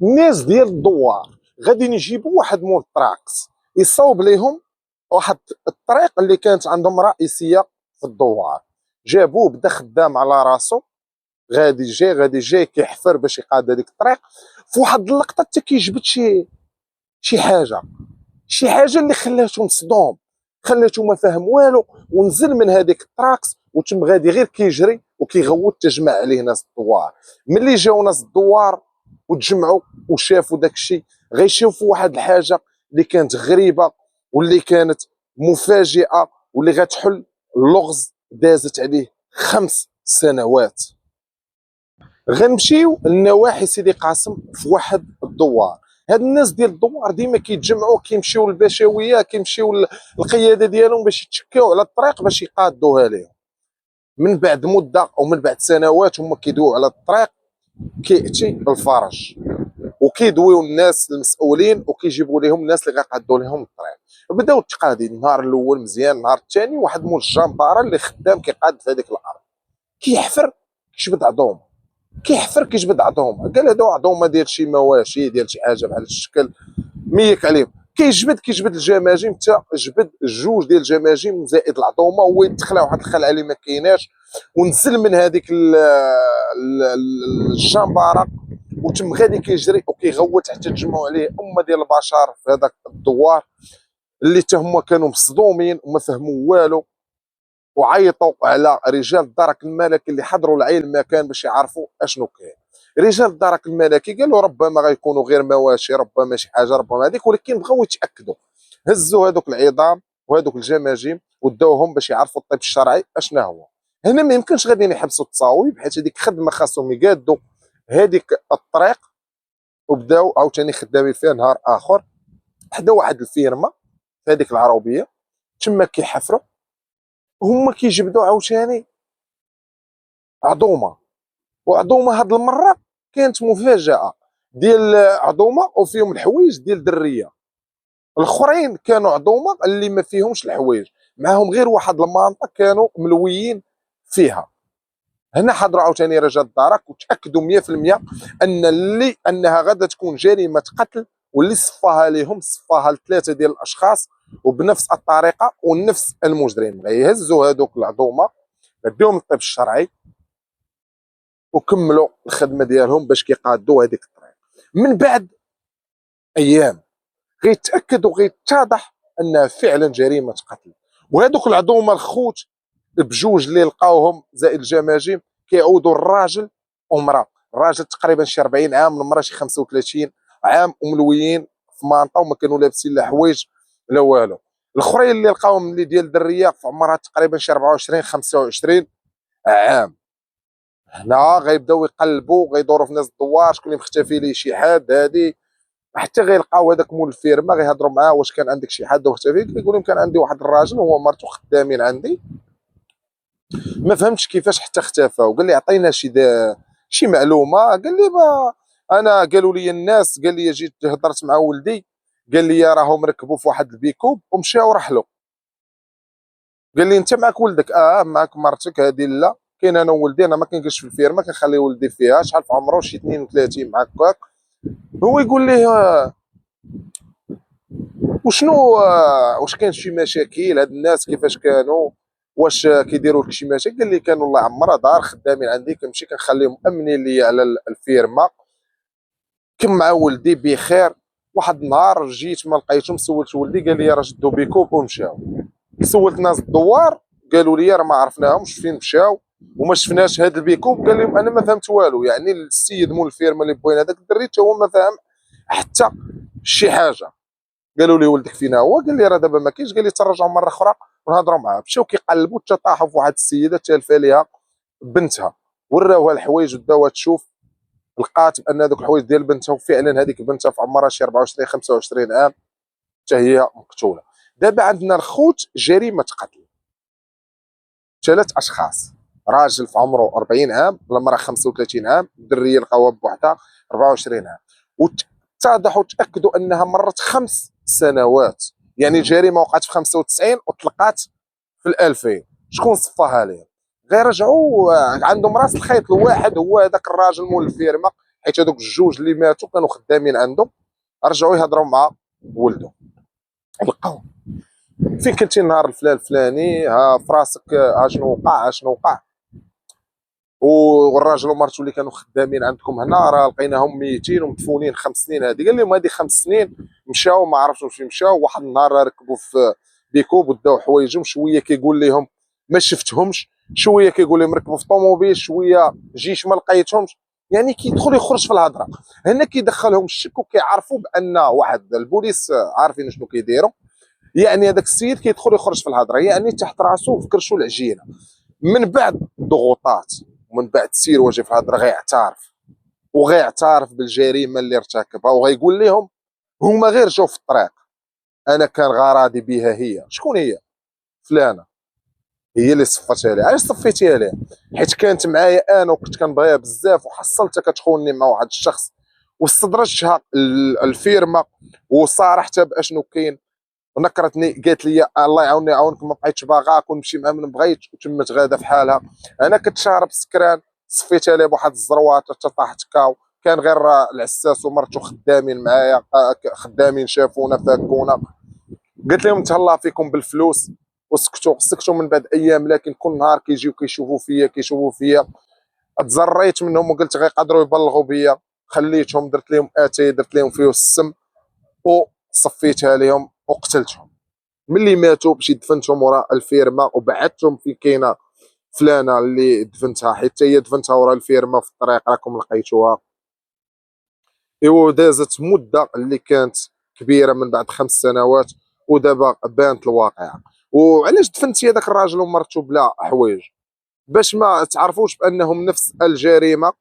الناس ديال الدوار غادي يجيبوا واحد مول تراكس يصاوب ليهم واحد الطريق اللي كانت عندهم رئيسيه في الدوار. جابوه بدا خدام على راسو، غادي جاي كيحفر باش يقاد هذيك الطريق. في واحد اللقطه حتى كيجبد شي حاجه اللي خلاته مصدوم، خلاته ما فاهم والو، ونزل من هذيك التراكس وتم غادي غير كيجري وكيغوت تجمع عليه ناس الدوار. ملي جاو ناس الدوار وتجمعوا وشافوا داك الشيء، غيشوفوا واحد الحاجه اللي كانت غريبه واللي كانت مفاجئه واللي غتحل اللغز دازت عليه 5 سنوات. غنمشيو لنواحي سيدي قاسم في واحد الدوار. هاد الناس ديال الدوار ديما كيتجمعوا، كيمشيو للبشويه، كيمشيو للقياده ديالهم باش يتشكاو على الطريق باش يقادوها لهم. من بعد مده او من بعد سنوات هما كيدويو على الطريق، كياتي الفرج وكيدويو الناس المسؤولين وكيجيبوا لهم الناس اللي غيقادوا لهم الطريق. بداو التقاديم، النهار الاول مزيان، النهار الثاني واحد مول الجمباره اللي خدام كيقاد في هذيك الارض كيحفر كيجبد عظومه، قال هادو عظومه ديال شي مواشي ديال شي حاجه بحال الشكل ميك عليهم. كيجبد الجماجم، حتى جبد 2 ديال الجماجم زائد العظومه، هو يدخلها واحد الخلعه اللي ما كايناش، ونزل من هذيك الجمباره وتم غادي كيجري وكيغوت حتى تجمعوا عليه امه ديال البشر في هذاك الدوار اللي حتى هما كانوا مصدومين وما فهموا والو، وعيطوا على رجال الدرك الملكي اللي حضروا لعين المكان باش يعرفوا اشنو كاين. رجال الدرك الملكي قالوا ربما غيكونوا غير مواشي، ربما شي حاجه، ربما هذيك، ولكن بغاو يتاكدوا. هزوا هذوك العظام وهذوك الجماجم وداوهم باش يعرفوا الطب الشرعي اشنا هو. هنا ما يمكنش غادي يحبسوا التصاويب، حيت هذيك خدمه خاصهم يقادوا هذيك الطريق. وبداو عاوتاني خدامين فيها نهار اخر حدا واحد الفيرما في هذيك العربيه، تما كيحفروا هما كيجبدوا عاوتاني عظومه. وعظومه هاد المره كانت مفاجاه ديال عظومه وفيهم الحوايج ديال دريه. الاخرين كانوا عظومه اللي ما فيهمش الحوايج، معاهم غير واحد المنطقه كانوا ملويين فيها. هنا حضروا عاوتاني رجال الدرك وتاكدوا 100% انها غادا تكون جريمه قتل، واللي صفاها لهم صفاها ل3 ديال الاشخاص وبنفس الطريقه ونفس المجرم. غيهزوا هذوك العظومه ديهم الطب الشرعي وكملوا الخدمه ديالهم باش كيقادوا هذيك الطريق. من بعد ايام غيتاكد وغيتضح انها فعلا جريمه قتل. وهذوك العظومه الخوت بجوج اللي لقاوهم زائد الجماجم كيعودوا الراجل ومراه. الراجل تقريبا شي 40 عام، المراه شي 35 عام، وملويين في مانطا وما كانوا لابسين لا حوايج لا والو. الاخرين اللي لقاوهم اللي ديال الدريه في عمرها تقريبا شي 24 25 عام. هنا غيبداو يقلبوا، غيدوروا في ناس الدوار شكون اللي مختفي ليه شي حد هادي، حتى غيلقاو هذاك مول الفيرما غيهضروا معاه واش كان عندك شي حد مختفي، كيقول لهم كان عندي واحد الراجل هو مرته خدامين عندي، ما فهمتش كيفاش حتى اختفى. وقال لي عطينا شي معلومه. قال لي انا قالوا لي الناس، قال لي جيت هضرت مع ولدي قال لي راهم ركبوا في واحد البيكوب ومشاو رحلوا. قال لي انت معك ولدك؟ معك مرتك هذه؟ لا، كاين انا وولدي، انا ما كنجلسش في الفيرما، كنخلي ولدي فيها. شحال في عمره؟ شي 32 معك هكاك. هو يقول لي وشنو واش كاين شي مشاكل؟ هاد الناس كيفاش كانوا؟ واش كيديروا لك شي مشاكل؟ قال لي كانوا الله يعمرها دار خدامين عندي، كنمشي كنخليهم امنين لي على الفيرما، كم مع ولدي بخير. واحد النهار جيت ما لقيتهم، سولت ولدي قال لي راه شدوا بيكوب ومشاو. سولت ناس الدوار قالوا لي راه ما عرفناهمش فين مشاو وما شفناش هذا البيكوب. قال لهم انا ما فهمت والو، يعني السيد مول الفيرما اللي بغينا هذاك الدري حتى هو ما فاهم حتى شي حاجه. قالوا لي ولدك فينا هو؟ قال لي راه دابا ما كاينش. قال لي ترجعوا مره اخرى ونهضروا معاه. مشاو كيقلبوا حتى طاحوا في واحد السيده تالفه ليها بنتها، وراوها الحوايج وداوها تشوف، لقات بان هذوك الحوايج ديال بنتها، وفعلا هذيك بنتها في عمرها شي 24 25 عام حتى هي مقتوله. دابا عندنا الخوت جريمه قتل 3 اشخاص، راجل في عمره 40 عام، المراه 35 عام، الدريه لقاوها بوحدها 24 عام. واتضحوا تاكدوا انها مرت 5 سنوات، يعني الجريمه وقعت في 95 وطلقات في 2000. شكون صفاها لهم؟ غير رجعوا عندهم راس الخيط الواحد، هو هذاك الراجل مول الفيرما حيت هذوك الجوج اللي ماتوا كانوا خدامين عنده، رجعوا يهضروا مع ولده، لقاو فين كنتي النهار الفلاني، ها فراسك، ها شنو وقع، ها شنو وقع. والراجل ومرته اللي كانوا خدامين عندكم هنا راه لقيناهم ميتين ومدفونين 5 سنين. هذه قال لهم هذه 5 سنين مشاو، ما عرفتش فين مشاو. واحد النهار ركبوا في بيكوب وداو حوايجهم، شويه كيقول لهم ما شفتهمش، شويه كيقول لهم ركبوا في طوموبيل، شويه جيش ما لقيتهمش. يعني كيدخل يخرج في الهضره. هنا كيدخلهم الشك وكيعرفوا بان واحد البوليس عارفين شنو كيديروا. يعني هذاك السيد كيدخل يخرج في الهضره، يعني تحت راسو فكرشوا العجينه. من بعد ضغوطات ومن بعد سير واجي في الهضره غيعترف، وغيعترف بالجريمه اللي ارتكبها، وغيقول لهم هما غير جاو في الطريق، انا كان غراضي بها هي. شكون هي؟ فلانه. هي اللي صفتها لي. علاش صفيتيها لي؟ حيت كانت معايا انا وكنت كنبغيها بزاف، وحصلتها كتخونني مع واحد الشخص، واستدرجتها الفيرما وصارحتها باشنو كاين، ونكرتني قالت لي الله يعاوني يعاونك ما بقيتش باغاك ونمشي مع من بغيت، وتمت غاده في حالها. انا كنت شارب سكران، صفيتها ليه بواحد الزروات حتى طاحت كاو. كان غير العساس ومرته خدامين معايا، خدامين شافونا فاكونا. قلت لهم تهلا فيكم بالفلوس وسكتوا. من بعد ايام لكن كل نهار كيجيو كيشوفوا فيا. تزريت منهم وقلت غيقدروا يبلغوا بيا، خليتهم درت لهم اتاي، درت لهم فيه السم وصفيتها لهم وقتلتهم. ملي ماتوا مشيت دفنتهم وراء الفيرما، وبعثتهم في كاينه فلانه اللي دفنتها، حتى هي دفنتها وراء الفيرما في الطريق، راكم لقيتوها. ايوا دازت مده اللي كانت كبيره من بعد 5 سنوات، ودابا بانت الواقعه. وعلاش دفنتي هذاك الراجل ومرته بلا حوايج؟ باش ما تعرفوش بانهم نفس الجريمه،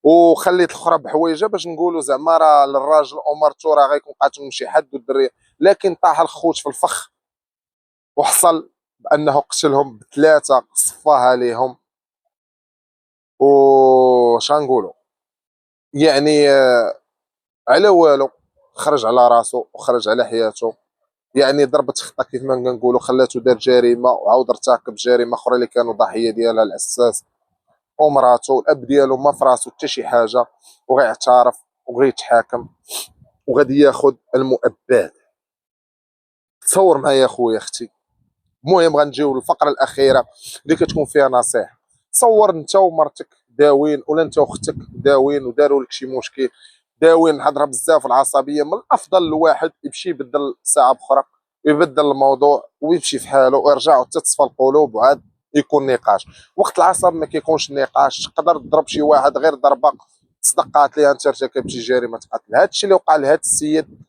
وخليت الاخرى بحوايجها باش نقولوا زعما راه الراجل ومرته راه غيكون قاتلهم شي حد والدريه. لكن طاح الخوت في الفخ، وحصل بانه قتلهم بثلاثه، صفاها ليهم. وش غنقولوا يعني على والو، خرج على راسو وخرج على حياته. يعني ضربت خطا كيف ما كنقولوا، خلاته دار جريمه وعاود ارتكب جريمه اخرى اللي كانوا ضحيه ديالها العساس ومراته. الاب ديالو ما في راسو حتى شي حاجه، وغيعترف وغيتحاكم وغادي ياخذ المؤبد. تصور معايا خويا اختي. المهم غنجيو للفقره الاخيره اللي كتكون فيها نصيحه. تصور انت ومرتك داوين، ولا انت واختك داوين وداروا لك شي مشكل، داوين حضره بزاف العصبيه. من الافضل الواحد يمشي يبدل ساعه اخرى، ويبدل الموضوع ويمشي في حاله، ويرجعوا حتى تصفى القلوب، وعاد يكون نقاش. وقت العصب ما كيكونش نقاش، تقدر تضرب شي واحد غير ضربه تصدقات ليه انت ارتكبت شي جريمه قتل. هذا الشيء اللي وقع لهذا السيد،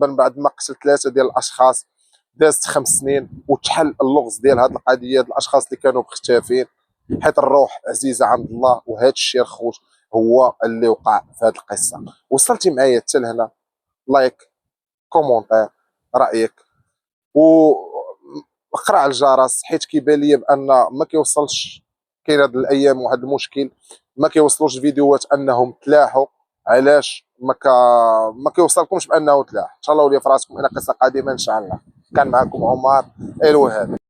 من بعد ما قتل 3 ديال الاشخاص، دازت 5 سنين وتحل اللغز ديال هذه القضيه، الاشخاص اللي كانوا مختفين. حيت الروح عزيزه عند الله، وهذا الشيء الخوت هو اللي وقع في هذه القصه. وصلتي معايا حتى لهنا؟ لايك، كومونتير رايك، وقرا على الجرس، حيت كيبان لي بان ما كيوصلش. كاين هاد الايام واحد المشكل، ما كيوصلوش الفيديوهات انهم تلاحوا. علاش ما كيوصلكمش بانه تلاح؟ ان شاء الله ولي في راسكم الى قصه قادمه ان شاء الله. كان معكم عمر الوهاب.